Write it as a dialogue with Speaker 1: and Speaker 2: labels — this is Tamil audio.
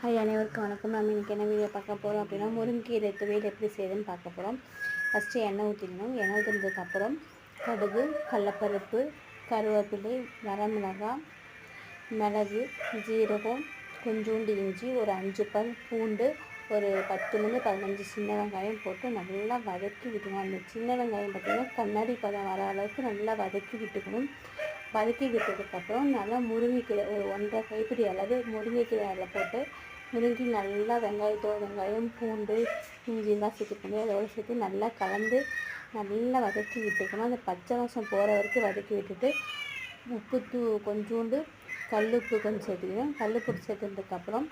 Speaker 1: ஹாய், அனைவருக்கும் வணக்கம். நம்ம இன்றைக்கி என்ன வீடியோ பார்க்க போகிறோம் அப்படின்னா, முருங்கீரை துவையல் எப்படி செய்யுதுன்னு பார்க்க போகிறோம். ஃபஸ்ட்டு எண்ணெய் ஊற்றிக்கணும். எண்ணெய் ஊற்றினதுக்கப்புறம் கடுகு, கடலப்பருப்பு, கருவேப்பிலை, வரமிளகாய், மிளகு, ஜீரகம், கொஞ்சோண்டு இஞ்சி, ஒரு 5 பல் பூண்டு, ஒரு 10லேருந்து 15 சின்ன வெங்காயம் போட்டு நல்லா வதக்கி விட்டுக்கணும். அந்த சின்ன வெங்காயம் பார்த்திங்கன்னா கண்ணாடி பதம் வர அளவுக்கு நல்லா வதக்கி விட்டுக்கணும். வதக்கி விட்டதுக்கப்புறம் நல்லா முருங்கைக்கீரை ஒரு 1½ கைப்பிடி அளவு முருங்கைக்கீரை அதில் போட்டு முருங்கி நல்லா வெங்காயம், பூண்டு, இஞ்சிலாம் சேர்த்துக்கணும். அதோடு சேர்த்து நல்லா கலந்து நல்லா வதக்கி விட்டுக்கணும். அந்த பச்சை வாசம் போகிற வரைக்கும் வதக்கி விட்டுட்டு உப்பு கொஞ்சோண்டு கல்லுப்பு கொஞ்சம் சேர்த்துக்கணும். கல்லுப்பு சேர்த்ததுக்கப்புறம்